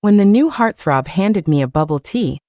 When the new heartthrob handed me a bubble tea,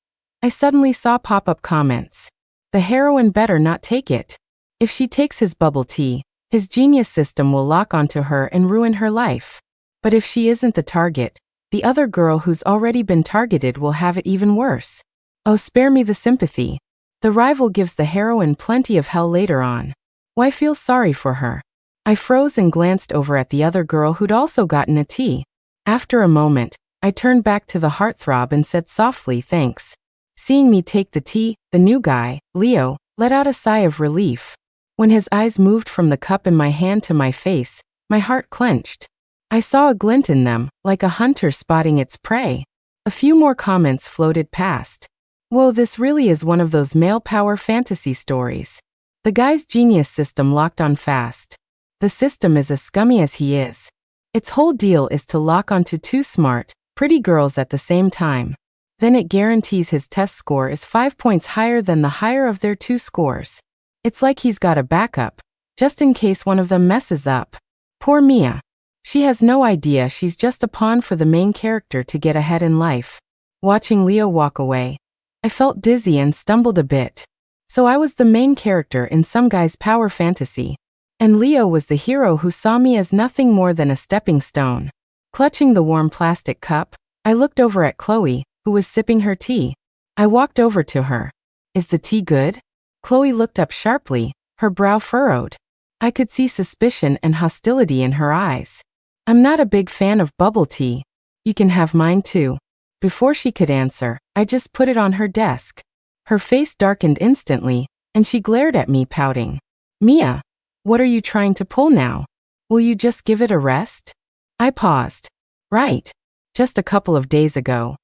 I suddenly saw pop-up comments. The heroine better not take it. If she takes his bubble tea, his genius system will lock onto her and ruin her life. But if she isn't the target, the other girl who's already been targeted will have it even worse. Oh, spare me the sympathy. The rival gives the heroine plenty of hell later on. Why feel sorry for her? I froze and glanced over at the other girl who'd also gotten a tea. After a moment, I turned back to the heartthrob and said softly, "Thanks." Seeing me take the tea, the new guy, Leo, let out a sigh of relief. When his eyes moved from the cup in my hand to my face, my heart clenched. I saw a glint in them, like a hunter spotting its prey. A few more comments floated past. Whoa, this really is one of those male power fantasy stories. The guy's genius system locked on fast. The system is as scummy as he is. Its whole deal is to lock onto two smart, pretty girls at the same time. Then it guarantees his test score is 5 points higher than the higher of their two scores. It's like he's got a backup, just in case one of them messes up. Poor Mia. She has no idea she's just a pawn for the main character to get ahead in life. Watching Leo walk away, I felt dizzy and stumbled a bit. So I was the main character in some guy's power fantasy. And Leo was the hero who saw me as nothing more than a stepping stone. Clutching the warm plastic cup, I looked over at Chloe, who was sipping her tea. I walked over to her. "Is the tea good?" Chloe looked up sharply, her brow furrowed. I could see suspicion and hostility in her eyes. "I'm not a big fan of bubble tea. You can have mine too." Before she could answer, I just put it on her desk. Her face darkened instantly, and she glared at me, pouting. "Mia, what are you trying to pull now? Will you just give it a rest?" I paused. Right. Just a couple of days ago,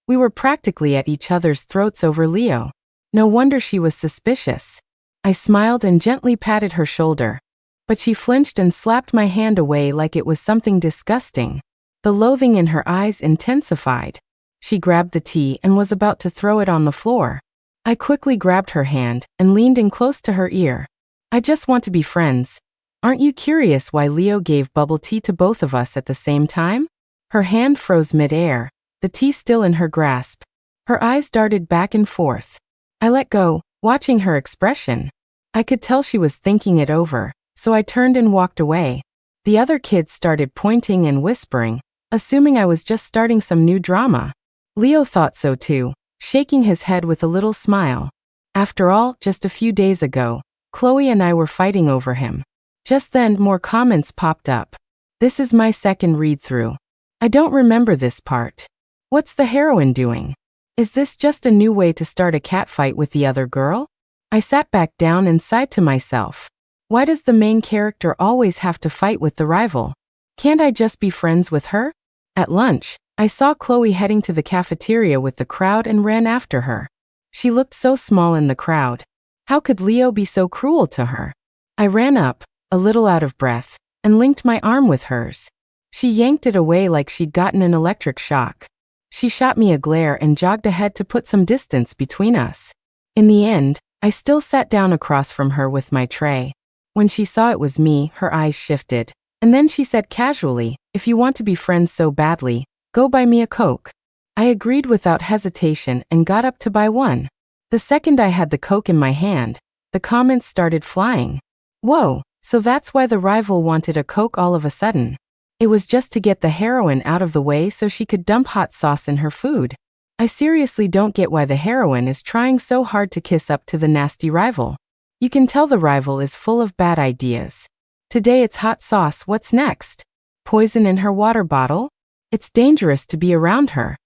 we were practically at each other's throats over Leo. No wonder she was suspicious. I smiled and gently patted her shoulder. But she flinched and slapped my hand away like it was something disgusting. The loathing in her eyes intensified. She grabbed the tea and was about to throw it on the floor. I quickly grabbed her hand and leaned in close to her ear. "I just want to be friends. Aren't you curious why Leo gave bubble tea to both of us at the same time?" Her hand froze mid-air, the tea still in her grasp. Her eyes darted back and forth. I let go, watching her expression. I could tell she was thinking it over, so I turned and walked away. The other kids started pointing and whispering, assuming I was just starting some new drama. Leo thought so too, shaking his head with a little smile. After all, just a few days ago, Chloe and I were fighting over him. Just then, more comments popped up. This is my second read-through. I don't remember this part. What's the heroine doing? Is this just a new way to start a catfight with the other girl? I sat back down and sighed to myself. Why does the main character always have to fight with the rival? Can't I just be friends with her? At lunch, I saw Chloe heading to the cafeteria with the crowd and ran after her. She looked so small in the crowd. How could Leo be so cruel to her? I ran up, a little out of breath, and linked my arm with hers. She yanked it away like she'd gotten an electric shock. She shot me a glare and jogged ahead to put some distance between us. In the end, I still sat down across from her with my tray. When she saw it was me, her eyes shifted, and then she said casually, "If you want to be friends so badly, go buy me a Coke." I agreed without hesitation and got up to buy one. The second I had the Coke in my hand, the comments started flying. Whoa, so that's why the rival wanted a Coke all of a sudden. It was just to get the heroine out of the way so she could dump hot sauce in her food. I seriously don't get why the heroine is trying so hard to kiss up to the nasty rival. You can tell the rival is full of bad ideas. Today it's hot sauce, what's next? Poison in her water bottle? It's dangerous to be around her.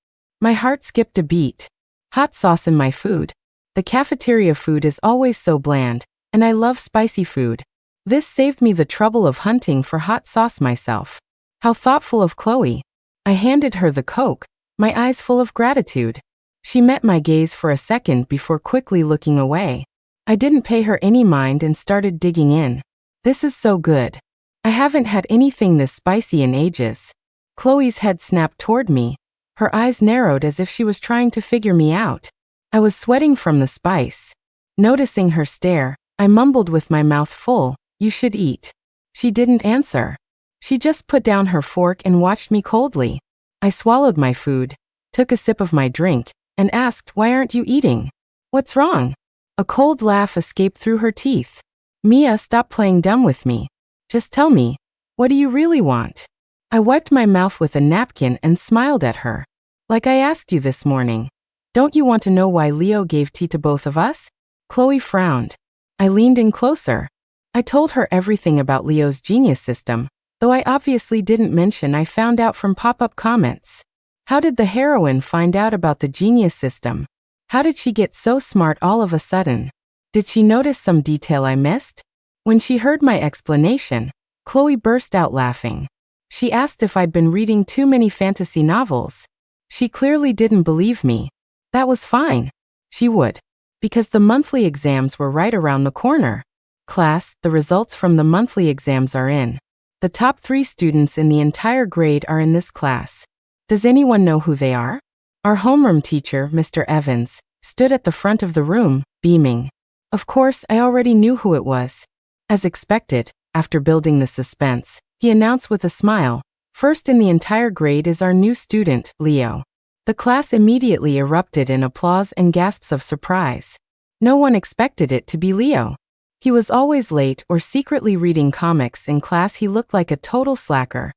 My heart skipped a beat. Hot sauce in my food. The cafeteria food is always so bland, and I love spicy food. This saved me the trouble of hunting for hot sauce myself. How thoughtful of Chloe. I handed her the Coke, my eyes full of gratitude. She met my gaze for a second before quickly looking away. I didn't pay her any mind and started digging in. This is so good. I haven't had anything this spicy in ages. Chloe's head snapped toward me. Her eyes narrowed as if she was trying to figure me out. I was sweating from the spice. Noticing her stare, I mumbled with my mouth full, "You should eat." She didn't answer. She just put down her fork and watched me coldly. I swallowed my food, took a sip of my drink, and asked, "Why aren't you eating? What's wrong?" A cold laugh escaped through her teeth. "Mia, stop playing dumb with me. Just tell me, what do you really want?" I wiped my mouth with a napkin and smiled at her. "Like I asked you this morning. Don't you want to know why Leo gave tea to both of us?" Chloe frowned. I leaned in closer. I told her everything about Leo's genius system, though I obviously didn't mention I found out from pop-up comments. How did the heroine find out about the genius system? How did she get so smart all of a sudden? Did she notice some detail I missed? When she heard my explanation, Chloe burst out laughing. She asked if I'd been reading too many fantasy novels. She clearly didn't believe me. That was fine. She would. Because the monthly exams were right around the corner. Class, the results from the monthly exams are in. The top 3 students in the entire grade are in this class. Does anyone know who they are? Our homeroom teacher, Mr. Evans, stood at the front of the room, beaming. Of course, I already knew who it was. As expected, after building the suspense, he announced with a smile, "First in the entire grade is our new student, Leo." The class immediately erupted in applause and gasps of surprise. No one expected it to be Leo. He was always late or secretly reading comics. In class he looked like a total slacker.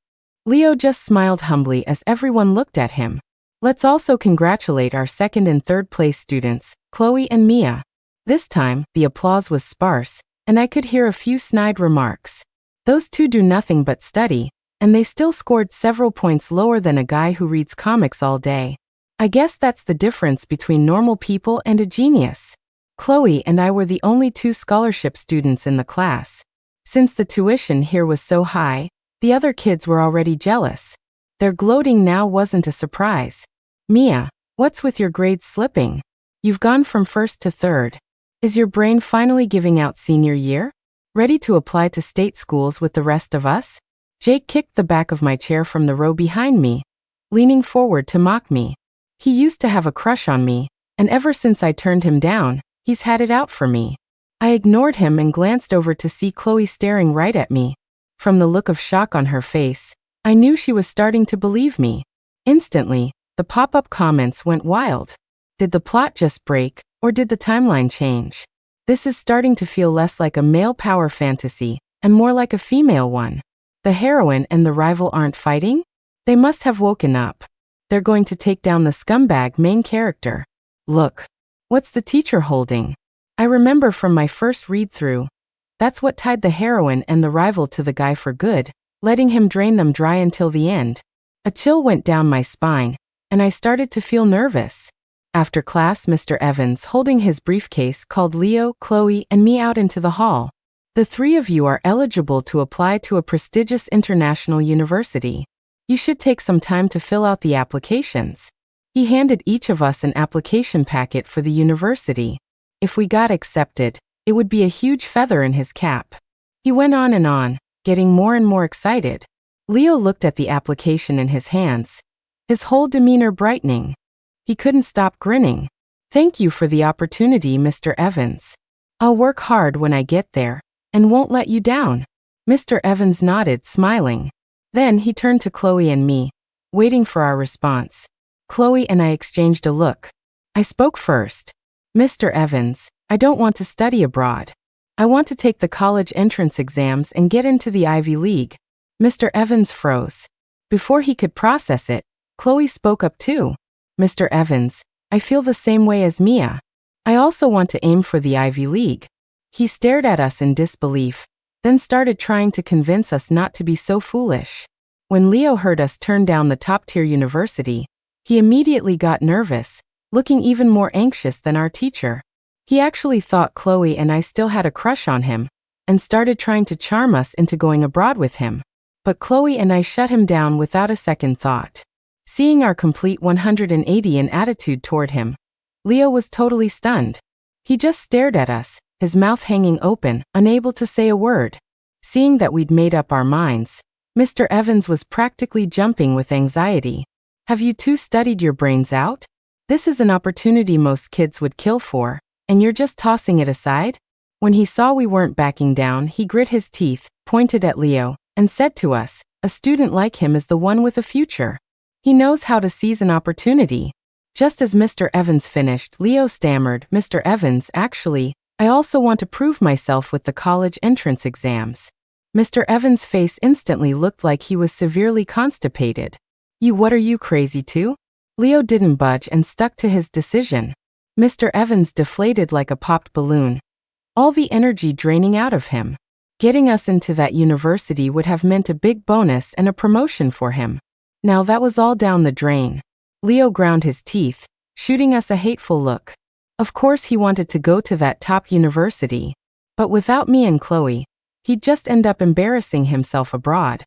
Leo just smiled humbly as everyone looked at him. Let's also congratulate our 2nd and 3rd place students, Chloe and Mia. This time, the applause was sparse, and I could hear a few snide remarks. Those two do nothing but study, and they still scored several points lower than a guy who reads comics all day. I guess that's the difference between normal people and a genius. Chloe and I were the only 2 scholarship students in the class. Since the tuition here was so high, the other kids were already jealous. Their gloating now wasn't a surprise. "Mia, what's with your grades slipping? You've gone from 1st to 3rd. Is your brain finally giving out senior year? Ready to apply to state schools with the rest of us?" Jake kicked the back of my chair from the row behind me, leaning forward to mock me. He used to have a crush on me, and ever since I turned him down, he's had it out for me. I ignored him and glanced over to see Chloe staring right at me. From the look of shock on her face, I knew she was starting to believe me. Instantly, the pop-up comments went wild. Did the plot just break, or did the timeline change? This is starting to feel less like a male power fantasy, and more like a female one. The heroine and the rival aren't fighting? They must have woken up. They're going to take down the scumbag main character. Look. What's the teacher holding? I remember from my first read-through. That's what tied the heroine and the rival to the guy for good, letting him drain them dry until the end. A chill went down my spine, and I started to feel nervous. After class, Mr. Evans, holding his briefcase, called Leo, Chloe, and me out into the hall. "The 3 of you are eligible to apply to a prestigious international university. You should take some time to fill out the applications." He handed each of us an application packet for the university. If we got accepted, it would be a huge feather in his cap. He went on, getting more and more excited. Leo looked at the application in his hands, his whole demeanor brightening. He couldn't stop grinning. "Thank you for the opportunity, Mr. Evans. I'll work hard when I get there, and won't let you down." Mr. Evans nodded, smiling. Then he turned to Chloe and me, waiting for our response. Chloe and I exchanged a look. I spoke first. "Mr. Evans, I don't want to study abroad. I want to take the college entrance exams and get into the Ivy League." Mr. Evans froze. Before he could process it, Chloe spoke up too. "Mr. Evans, I feel the same way as Mia. I also want to aim for the Ivy League." He stared at us in disbelief, then started trying to convince us not to be so foolish. When Leo heard us turn down the top-tier university, he immediately got nervous, looking even more anxious than our teacher. He actually thought Chloe and I still had a crush on him, and started trying to charm us into going abroad with him. But Chloe and I shut him down without a second thought. Seeing our complete 180 in attitude toward him, Leo was totally stunned. He just stared at us, his mouth hanging open, unable to say a word. Seeing that we'd made up our minds, Mr. Evans was practically jumping with anxiety. "Have you two studied your brains out? This is an opportunity most kids would kill for, and you're just tossing it aside?" When he saw we weren't backing down, he grit his teeth, pointed at Leo, and said to us, "A student like him is the one with a future. He knows how to seize an opportunity. Just as Mr. Evans finished, Leo stammered, "Mr. Evans, actually, I also want to prove myself with the college entrance exams." Mr. Evans' face instantly looked like he was severely constipated. What are you crazy too?" Leo didn't budge and stuck to his decision. Mr. Evans deflated like a popped balloon, all the energy draining out of him. Getting us into that university would have meant a big bonus and a promotion for him. Now that was all down the drain. Leo ground his teeth, shooting us a hateful look. Of course he wanted to go to that top university. But without me and Chloe, he'd just end up embarrassing himself abroad.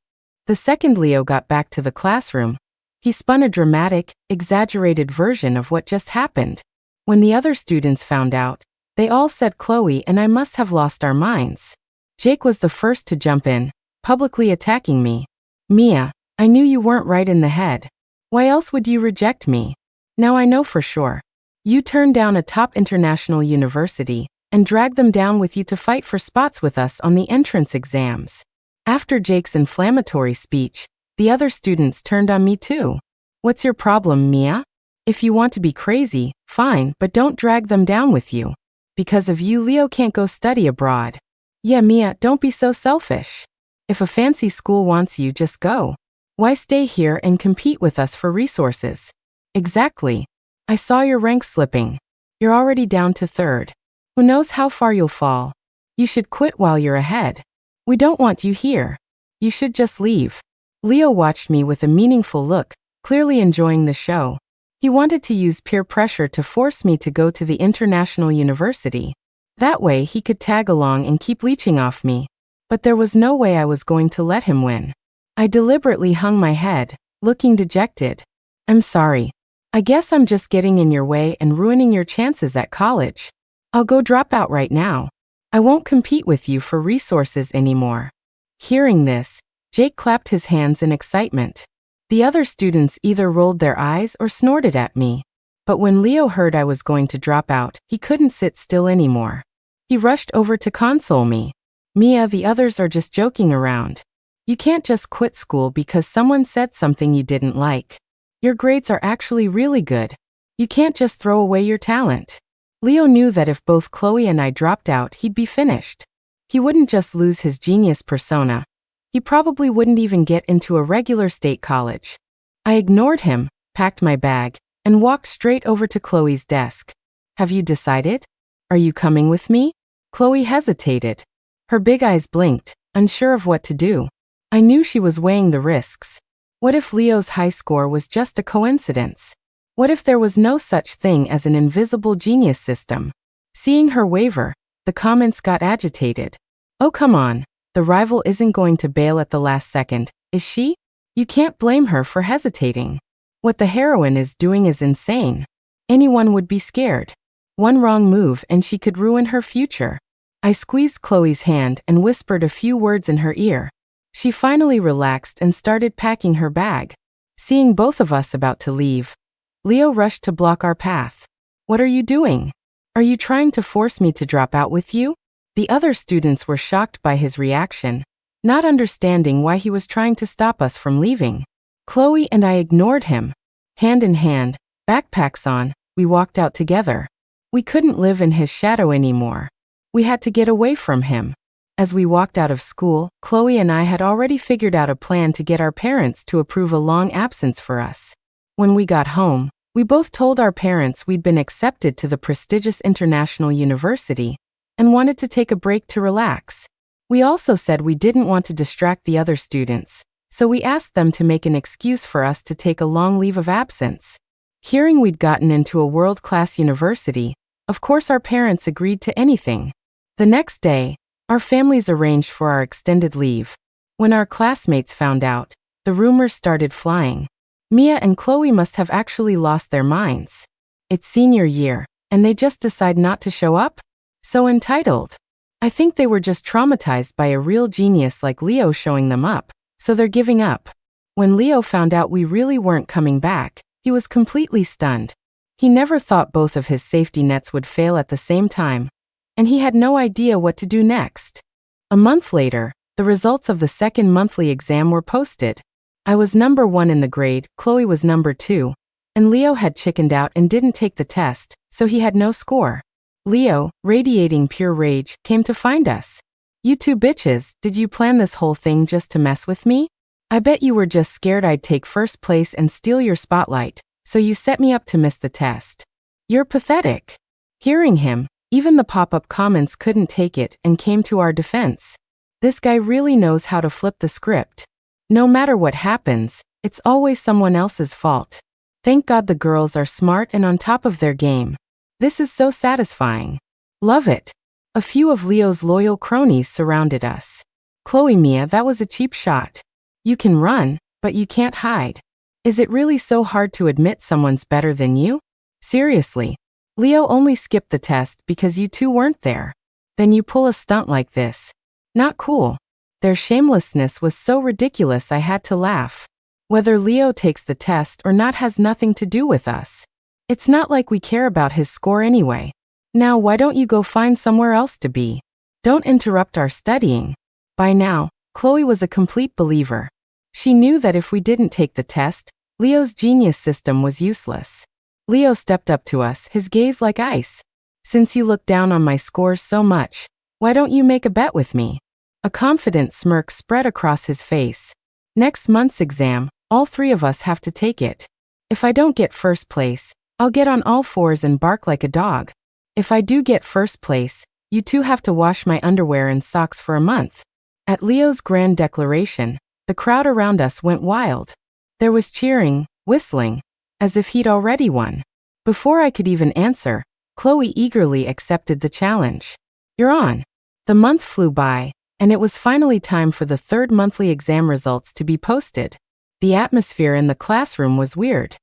The second Leo got back to the classroom, he spun a dramatic, exaggerated version of what just happened. When the other students found out, they all said Chloe and I must have lost our minds. Jake was the first to jump in, publicly attacking me. "Mia, I knew you weren't right in the head. Why else would you reject me? Now I know for sure. You turned down a top international university and dragged them down with you to fight for spots with us on the entrance exams." After Jake's inflammatory speech, the other students turned on me too. "What's your problem, Mia? If you want to be crazy, fine, but don't drag them down with you. Because of you, Leo can't go study abroad." "Yeah, Mia, don't be so selfish. If a fancy school wants you, just go. Why stay here and compete with us for resources?" "Exactly. I saw your rank slipping. You're already down to third. Who knows how far you'll fall? You should quit while you're ahead. We don't want you here. You should just leave." Leo watched me with a meaningful look, clearly enjoying the show. He wanted to use peer pressure to force me to go to the international university. That way he could tag along and keep leeching off me. But there was no way I was going to let him win. I deliberately hung my head, looking dejected. "I'm sorry. I guess I'm just getting in your way and ruining your chances at college. I'll go drop out right now. I won't compete with you for resources anymore." Hearing this, Jake clapped his hands in excitement. The other students either rolled their eyes or snorted at me. But when Leo heard I was going to drop out, he couldn't sit still anymore. He rushed over to console me. "Mia, the others are just joking around. You can't just quit school because someone said something you didn't like. Your grades are actually really good. You can't just throw away your talent." Leo knew that if both Chloe and I dropped out, he'd be finished. He wouldn't just lose his genius persona. He probably wouldn't even get into a regular state college. I ignored him, packed my bag, and walked straight over to Chloe's desk. "Have you decided? Are you coming with me?" Chloe hesitated. Her big eyes blinked, unsure of what to do. I knew she was weighing the risks. What if Leo's high score was just a coincidence? What if there was no such thing as an invisible genius system? Seeing her waver, the comments got agitated. "Oh, come on. The rival isn't going to bail at the last second, is she? You can't blame her for hesitating. What the heroine is doing is insane. Anyone would be scared. One wrong move and she could ruin her future." I squeezed Chloe's hand and whispered a few words in her ear. She finally relaxed and started packing her bag. Seeing both of us about to leave, Leo rushed to block our path. "What are you doing? Are you trying to force me to drop out with you?" The other students were shocked by his reaction, not understanding why he was trying to stop us from leaving. Chloe and I ignored him. Hand in hand, backpacks on, we walked out together. We couldn't live in his shadow anymore. We had to get away from him. As we walked out of school, Chloe and I had already figured out a plan to get our parents to approve a long absence for us. When we got home, we both told our parents we'd been accepted to the prestigious international university and wanted to take a break to relax. We also said we didn't want to distract the other students, so we asked them to make an excuse for us to take a long leave of absence. Hearing we'd gotten into a world-class university, of course our parents agreed to anything. The next day, our families arranged for our extended leave. When our classmates found out, the rumors started flying. Mia and Chloe must have actually lost their minds. It's senior year, and they just decide not to show up? So entitled. I think they were just traumatized by a real genius like Leo showing them up, so they're giving up. When Leo found out we really weren't coming back, he was completely stunned. He never thought both of his safety nets would fail at the same time, and he had no idea what to do next. A month later, the results of the second monthly exam were posted. I was number 1 in the grade, Chloe was number 2, and Leo had chickened out and didn't take the test, so he had no score. Leo, radiating pure rage, came to find us. "You two bitches, did you plan this whole thing just to mess with me? I bet you were just scared I'd take first place and steal your spotlight, so you set me up to miss the test. You're pathetic." Hearing him, even the pop-up comments couldn't take it and came to our defense. This guy really knows how to flip the script. No matter what happens, it's always someone else's fault. Thank God the girls are smart and on top of their game. This is so satisfying. Love it. A few of Leo's loyal cronies surrounded us. "Chloe, Mia, that was a cheap shot. You can run, but you can't hide. Is it really so hard to admit someone's better than you? Seriously. Leo only skipped the test because you two weren't there. Then you pull a stunt like this. Not cool." Their shamelessness was so ridiculous I had to laugh. Whether Leo takes the test or not has nothing to do with us. It's not like we care about his score anyway. Now why don't you go find somewhere else to be? Don't interrupt our studying. By now, Chloe was a complete believer. She knew that if we didn't take the test, Leo's genius system was useless. Leo stepped up to us, his gaze like ice. "Since you look down on my scores so much, why don't you make a bet with me?" A confident smirk spread across his face. "Next month's exam, all 3 of us have to take it. If I don't get first place, I'll get on all 4s and bark like a dog. If I do get first place, you two have to wash my underwear and socks for a month." At Leo's grand declaration, the crowd around us went wild. There was cheering, whistling, as if he'd already won. Before I could even answer, Chloe eagerly accepted the challenge. "You're on." The month flew by, and it was finally time for the 3rd monthly exam results to be posted. The atmosphere in the classroom was weird.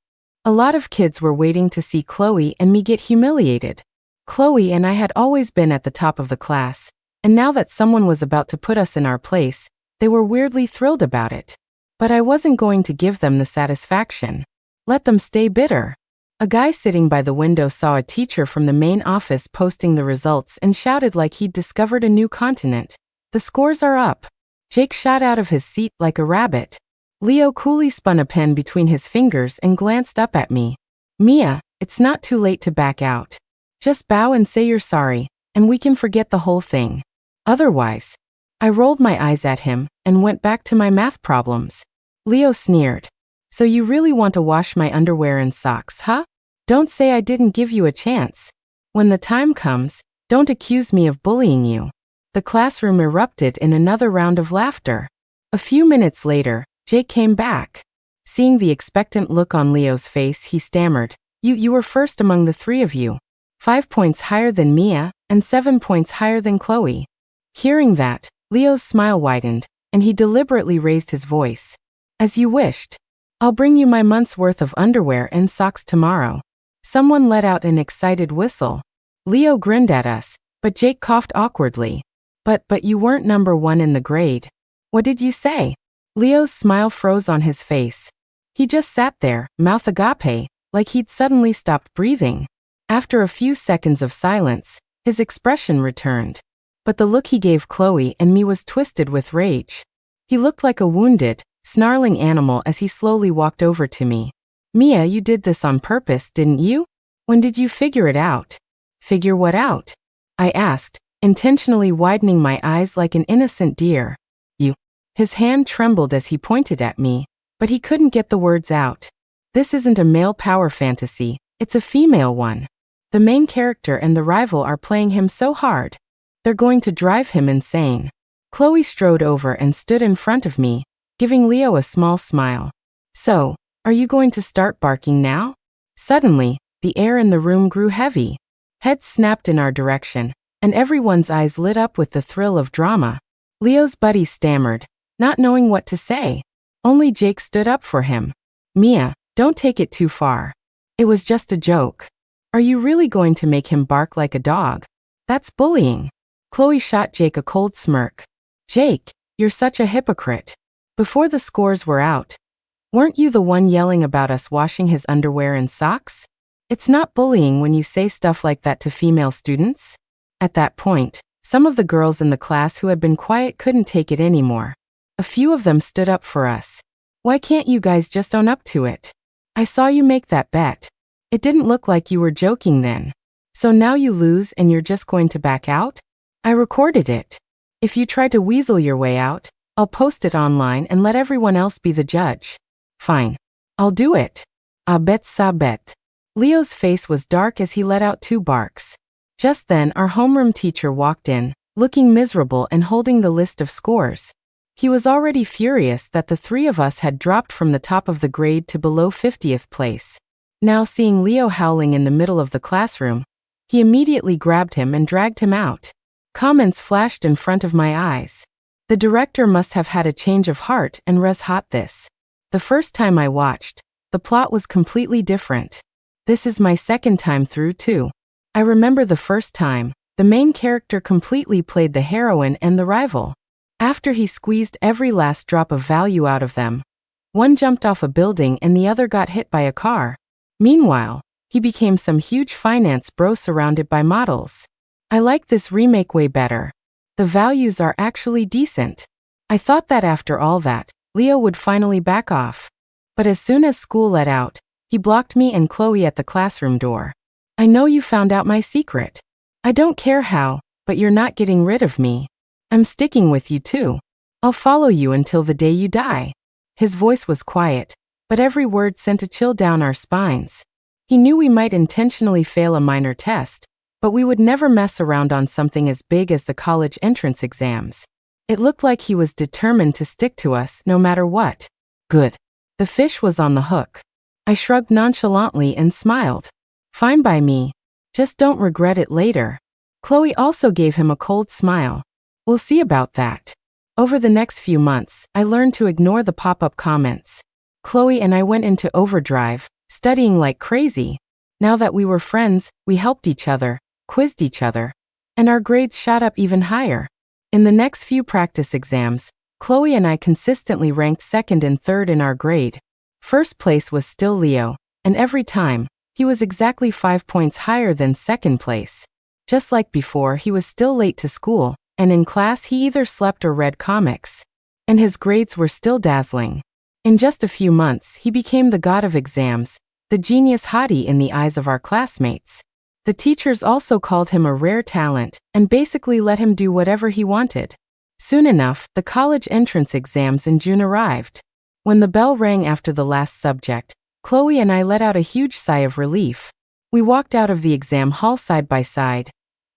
A lot of kids were waiting to see Chloe and me get humiliated. Chloe and I had always been at the top of the class, and now that someone was about to put us in our place, they were weirdly thrilled about it. But I wasn't going to give them the satisfaction. Let them stay bitter. A guy sitting by the window saw a teacher from the main office posting the results and shouted like he'd discovered a new continent. "The scores are up." Jake shot out of his seat like a rabbit. Leo coolly spun a pen between his fingers and glanced up at me. "Mia, it's not too late to back out. Just bow and say you're sorry, and we can forget the whole thing. Otherwise." I rolled my eyes at him and went back to my math problems. Leo sneered. "So you really want to wash my underwear and socks, huh? Don't say I didn't give you a chance. When the time comes, don't accuse me of bullying you." The classroom erupted in another round of laughter. A few minutes later, Jake came back. Seeing the expectant look on Leo's face, he stammered, You were first among the 3 of you. 5 points higher than Mia, and 7 points higher than Chloe." Hearing that, Leo's smile widened, and he deliberately raised his voice. "As you wished. I'll bring you my month's worth of underwear and socks tomorrow." Someone let out an excited whistle. Leo grinned at us, but Jake coughed awkwardly. But you weren't number 1 in the grade." "What did you say?" Leo's smile froze on his face. He just sat there, mouth agape, like he'd suddenly stopped breathing. After a few seconds of silence, his expression returned. But the look he gave Chloe and me was twisted with rage. He looked like a wounded, snarling animal as he slowly walked over to me. "Mia, you did this on purpose, didn't you? When did you figure it out?" "Figure what out?" I asked, intentionally widening my eyes like an innocent deer. "You." His hand trembled as he pointed at me, but he couldn't get the words out. This isn't a male power fantasy, it's a female one. The main character and the rival are playing him so hard. They're going to drive him insane. Chloe strode over and stood in front of me, giving Leo a small smile. "So, are you going to start barking now?" Suddenly, the air in the room grew heavy. Heads snapped in our direction, and everyone's eyes lit up with the thrill of drama. Leo's buddy stammered, not knowing what to say. Only Jake stood up for him. "Mia, don't take it too far. It was just a joke. Are you really going to make him bark like a dog? That's bullying." Chloe shot Jake a cold smirk. "Jake, you're such a hypocrite. Before the scores were out, weren't you the one yelling about us washing his underwear and socks? It's not bullying when you say stuff like that to female students." At that point, some of the girls in the class who had been quiet couldn't take it anymore. A few of them stood up for us. Why can't you guys just own up to it? I saw you make that bet. It didn't look like you were joking then. So now you lose and you're just going to back out? I recorded it. If you try to weasel your way out, I'll post it online and let everyone else be the judge. Fine. I'll do it. A bet sa bet. Leo's face was dark as he let out 2 barks. Just then our homeroom teacher walked in, looking miserable and holding the list of scores. He was already furious that the 3 of us had dropped from the top of the grade to below 50th place. Now seeing Leo howling in the middle of the classroom, he immediately grabbed him and dragged him out. Comments flashed in front of my eyes. The director must have had a change of heart and res hot this. The first time I watched, the plot was completely different. This is my second time through too. I remember the first time, the main character completely played the heroine and the rival. After he squeezed every last drop of value out of them, one jumped off a building and the other got hit by a car. Meanwhile, he became some huge finance bro surrounded by models. I like this remake way better. The values are actually decent. I thought that after all that, Leo would finally back off. But as soon as school let out, he blocked me and Chloe at the classroom door. I know you found out my secret. I don't care how, but you're not getting rid of me. I'm sticking with you too. I'll follow you until the day you die. His voice was quiet, but every word sent a chill down our spines. He knew we might intentionally fail a minor test, but we would never mess around on something as big as the college entrance exams. It looked like he was determined to stick to us no matter what. Good. The fish was on the hook. I shrugged nonchalantly and smiled. Fine by me. Just don't regret it later. Chloe also gave him a cold smile. We'll see about that. Over the next few months, I learned to ignore the pop-up comments. Chloe and I went into overdrive, studying like crazy. Now that we were friends, we helped each other, quizzed each other, and our grades shot up even higher. In the next few practice exams, Chloe and I consistently ranked 2nd and 3rd in our grade. First place was still Leo, and every time, he was exactly 5 points higher than 2nd place. Just like before, he was still late to school, and in class he either slept or read comics. And his grades were still dazzling. In just a few months, he became the god of exams, the genius hottie in the eyes of our classmates. The teachers also called him a rare talent, and basically let him do whatever he wanted. Soon enough, the college entrance exams in June arrived. When the bell rang after the last subject, Chloe and I let out a huge sigh of relief. We walked out of the exam hall side by side,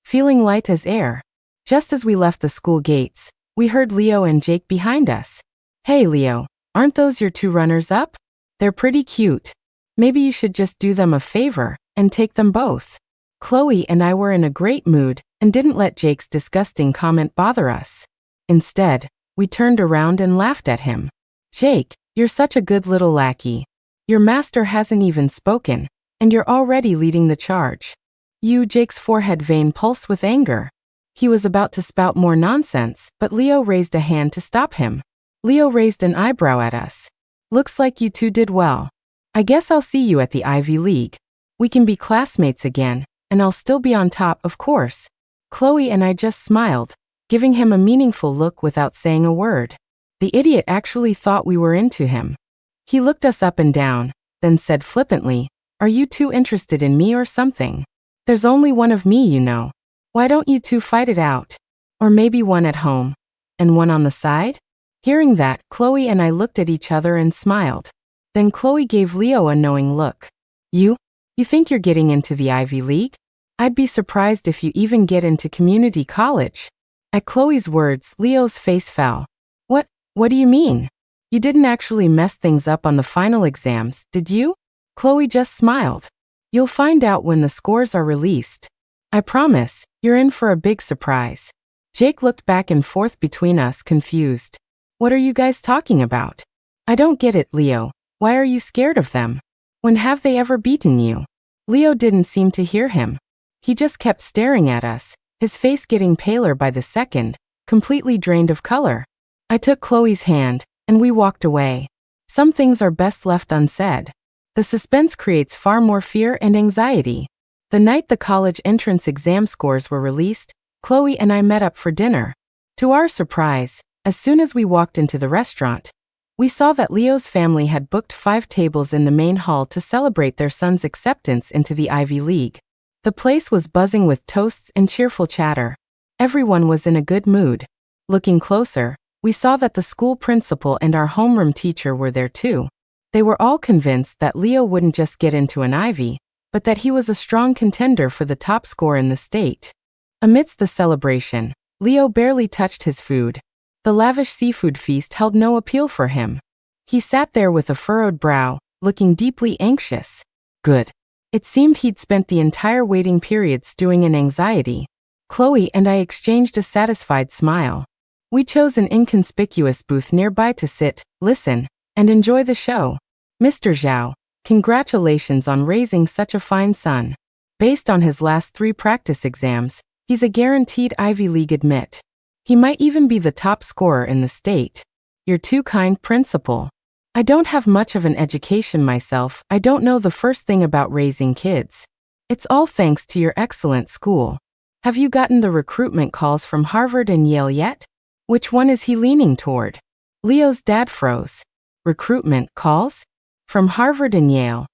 feeling light as air. Just as we left the school gates, we heard Leo and Jake behind us. Hey Leo, aren't those your 2 runners-up? They're pretty cute. Maybe you should just do them a favor and take them both. Chloe and I were in a great mood and didn't let Jake's disgusting comment bother us. Instead, we turned around and laughed at him. Jake, you're such a good little lackey. Your master hasn't even spoken, and you're already leading the charge. Jake's forehead vein pulsed with anger. He was about to spout more nonsense, but Leo raised a hand to stop him. Leo raised an eyebrow at us. Looks like you 2 did well. I guess I'll see you at the Ivy League. We can be classmates again, and I'll still be on top, of course. Chloe and I just smiled, giving him a meaningful look without saying a word. The idiot actually thought we were into him. He looked us up and down, then said flippantly, "Are you 2 interested in me or something? There's only one of me, you know. Why don't you 2 fight it out? Or maybe one at home, and one on the side?" Hearing that, Chloe and I looked at each other and smiled. Then Chloe gave Leo a knowing look. You think you're getting into the Ivy League? I'd be surprised if you even get into community college. At Chloe's words, Leo's face fell. What do you mean? You didn't actually mess things up on the final exams, did you? Chloe just smiled. You'll find out when the scores are released. I promise, you're in for a big surprise. Jake looked back and forth between us, confused. What are you guys talking about? I don't get it, Leo. Why are you scared of them? When have they ever beaten you? Leo didn't seem to hear him. He just kept staring at us, his face getting paler by the second, completely drained of color. I took Chloe's hand, and we walked away. Some things are best left unsaid. The suspense creates far more fear and anxiety. The night the college entrance exam scores were released, Chloe and I met up for dinner. To our surprise, as soon as we walked into the restaurant, We saw that Leo's family had booked 5 tables in the main hall to celebrate their son's acceptance into the Ivy League. The place was buzzing with toasts and cheerful chatter. Everyone was in a good mood. Looking closer, we saw that the school principal and our homeroom teacher were there too. They were all convinced that Leo wouldn't just get into an Ivy, but that he was a strong contender for the top score in the state. Amidst the celebration, Leo barely touched his food. The lavish seafood feast held no appeal for him. He sat there with a furrowed brow, looking deeply anxious. Good. It seemed he'd spent the entire waiting period stewing in anxiety. Chloe and I exchanged a satisfied smile. We chose an inconspicuous booth nearby to sit, listen, and enjoy the show. Mr. Zhao, congratulations on raising such a fine son. Based on his last 3 practice exams, he's a guaranteed Ivy League admit. He might even be the top scorer in the state. You're too kind, principal. I don't have much of an education myself. I don't know the first thing about raising kids. It's all thanks to your excellent school. Have you gotten the recruitment calls from Harvard and Yale yet? Which one is he leaning toward? Leo's dad froze. Recruitment calls? From Harvard and Yale.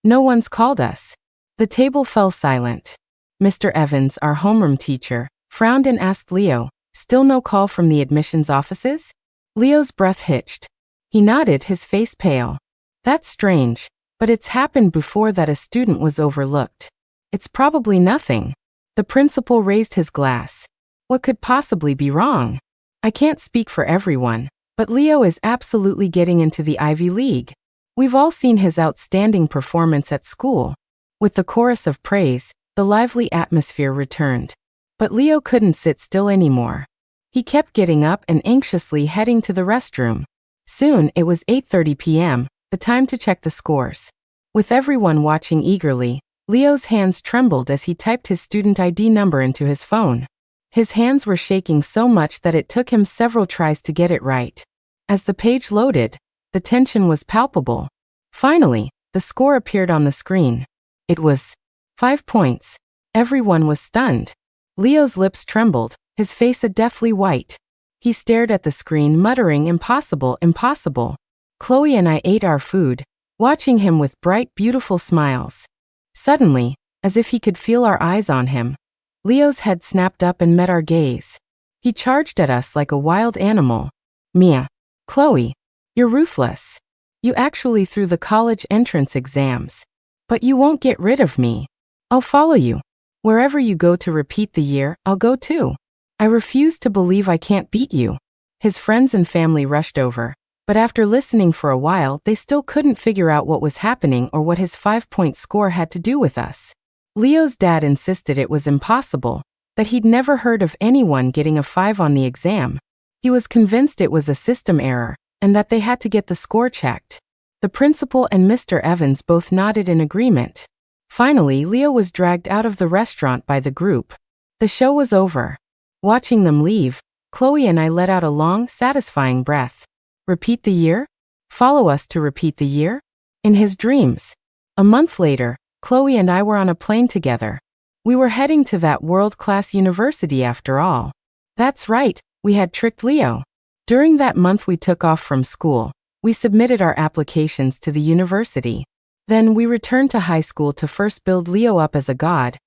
No one's called us. The table fell silent. Mr. Evans, our homeroom teacher, frowned and asked Leo, still no call from the admissions offices? Leo's breath hitched. He nodded, his face pale. That's strange, but it's happened before that a student was overlooked. It's probably nothing. The principal raised his glass. What could possibly be wrong? I can't speak for everyone, but Leo is absolutely getting into the Ivy League. We've all seen his outstanding performance at school. With the chorus of praise, the lively atmosphere returned. But Leo couldn't sit still anymore. He kept getting up and anxiously heading to the restroom. Soon it was 8:30 p.m., the time to check the scores. With everyone watching eagerly, Leo's hands trembled as he typed his student ID number into his phone. His hands were shaking so much that it took him several tries to get it right. As the page loaded, the tension was palpable. Finally, the score appeared on the screen. It was 5 points. Everyone was stunned. Leo's lips trembled, his face a deathly white. He stared at the screen, muttering, "Impossible, impossible." Chloe and I ate our food, watching him with bright, beautiful smiles. Suddenly, as if he could feel our eyes on him, Leo's head snapped up and met our gaze. He charged at us like a wild animal. "Mia. Chloe. You're ruthless. You actually threw the college entrance exams. But you won't get rid of me. I'll follow you. Wherever you go to repeat the year, I'll go too. I refuse to believe I can't beat you." His friends and family rushed over, but after listening for a while, they still couldn't figure out what was happening or what his 5-point score had to do with us. Leo's dad insisted it was impossible, that he'd never heard of anyone getting a 5 on the exam. He was convinced it was a system error, and that they had to get the score checked. The principal and Mr. Evans both nodded in agreement. Finally, Leo was dragged out of the restaurant by the group. The show was over. Watching them leave, Chloe and I let out a long, satisfying breath. Repeat the year? Follow us to repeat the year? In his dreams. A month later, Chloe and I were on a plane together. We were heading to that world-class university after all. That's right, we had tricked Leo. During that month we took off from school, we submitted our applications to the university. Then we returned to high school to first build Leo up as a god,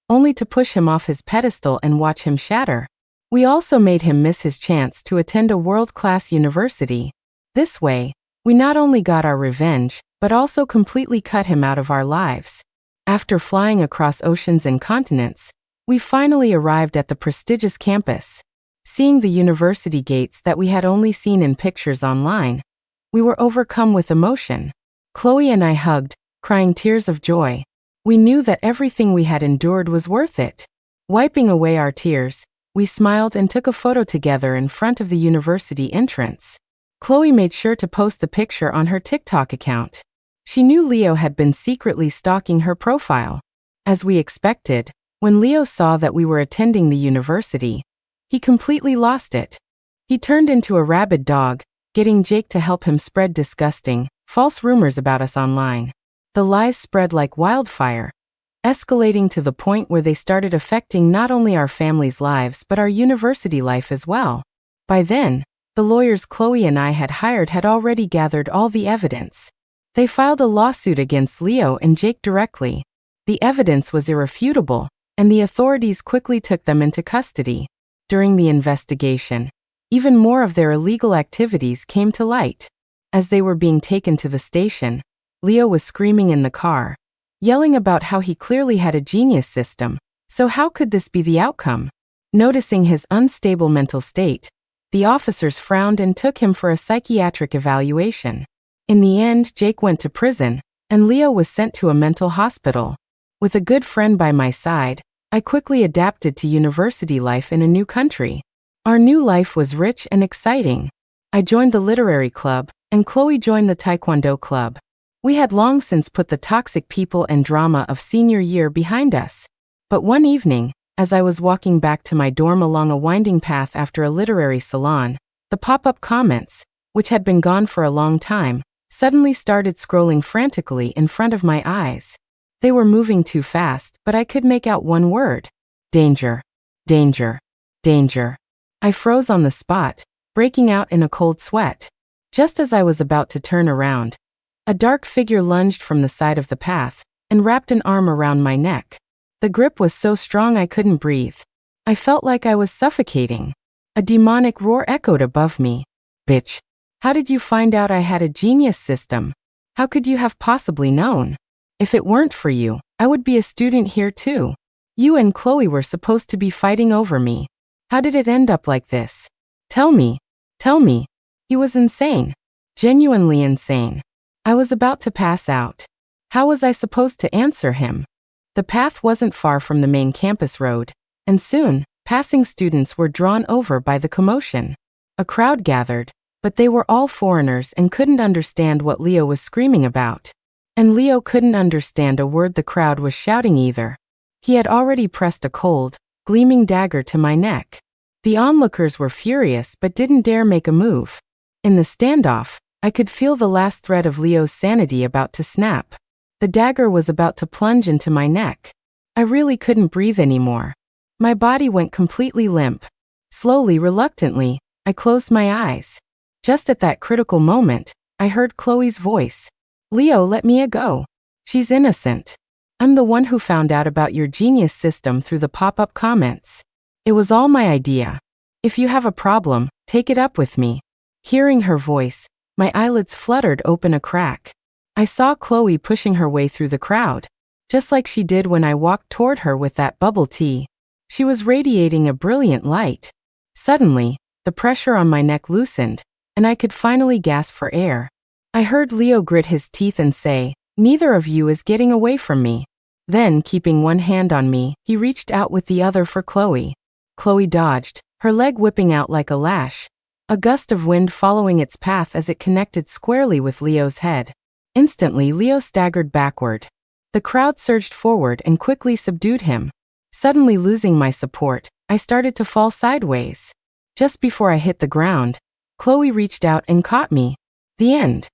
only to push him off his pedestal and watch him shatter. We also made him miss his chance to attend a world-class university. This way, we not only got our revenge, but also completely cut him out of our lives. After flying across oceans and continents, we finally arrived at the prestigious campus. Seeing the university gates that we had only seen in pictures online, we were overcome with emotion. Chloe and I hugged, crying tears of joy. We knew that everything we had endured was worth it. Wiping away our tears, we smiled and took a photo together in front of the university entrance. Chloe made sure to post the picture on her TikTok account. She knew Leo had been secretly stalking her profile. As we expected, when Leo saw that we were attending the university, he completely lost it. He turned into a rabid dog, getting Jake to help him spread disgusting, false rumors about us online. The lies spread like wildfire, escalating to the point where they started affecting not only our family's lives but our university life as well. By then, The lawyers Chloe and I had hired had already gathered all the evidence. They filed a lawsuit against Leo and Jake directly. The evidence was irrefutable, and the authorities quickly took them into custody. During the investigation, even more of their illegal activities came to light. As they were being taken to the station, Leo was screaming in the car, yelling about how he clearly had a genius system, so how could this be the outcome? Noticing his unstable mental state, the officers frowned and took him for a psychiatric evaluation. In the end, Jake went to prison, and Leo was sent to a mental hospital. With a good friend by my side, I quickly adapted to university life in a new country. Our new life was rich and exciting. I joined the literary club, and Chloe joined the taekwondo club. We had long since put the toxic people and drama of senior year behind us. But one evening, as I was walking back to my dorm along a winding path after a literary salon, the pop-up comments, which had been gone for a long time, suddenly started scrolling frantically in front of my eyes. They were moving too fast, but I could make out one word: danger, danger, danger. I froze on the spot, breaking out in a cold sweat. Just as I was about to turn around, a dark figure lunged from the side of the path and wrapped an arm around my neck. The grip was so strong I couldn't breathe. I felt like I was suffocating. A demonic roar echoed above me. Bitch, how did you find out I had a genius system? How could you have possibly known? If it weren't for you, I would be a student here too. You and Chloe were supposed to be fighting over me. How did it end up like this? Tell me. Tell me. He was insane. Genuinely insane. I was about to pass out. How was I supposed to answer him? The path wasn't far from the main campus road, and soon, passing students were drawn over by the commotion. A crowd gathered, but they were all foreigners and couldn't understand what Leo was screaming about. And Leo couldn't understand a word the crowd was shouting either. He had already pressed a cold, gleaming dagger to my neck. The onlookers were furious but didn't dare make a move. In the standoff, I could feel the last thread of Leo's sanity about to snap. The dagger was about to plunge into my neck. I really couldn't breathe anymore. My body went completely limp. Slowly, reluctantly, I closed my eyes. Just at that critical moment, I heard Chloe's voice. Leo, let Mia go. She's innocent. I'm the one who found out about your genius system through the pop-up comments. It was all my idea. If you have a problem, take it up with me. Hearing her voice, my eyelids fluttered open a crack. I saw Chloe pushing her way through the crowd, just like she did when I walked toward her with that bubble tea. She was radiating a brilliant light. Suddenly, the pressure on my neck loosened, and I could finally gasp for air. I heard Leo grit his teeth and say, "Neither of you is getting away from me." Then, keeping one hand on me, he reached out with the other for Chloe. Chloe dodged, her leg whipping out like a lash, a gust of wind following its path as it connected squarely with Leo's head. Instantly, Leo staggered backward. The crowd surged forward and quickly subdued him. Suddenly losing my support, I started to fall sideways. Just before I hit the ground, Chloe reached out and caught me. The end.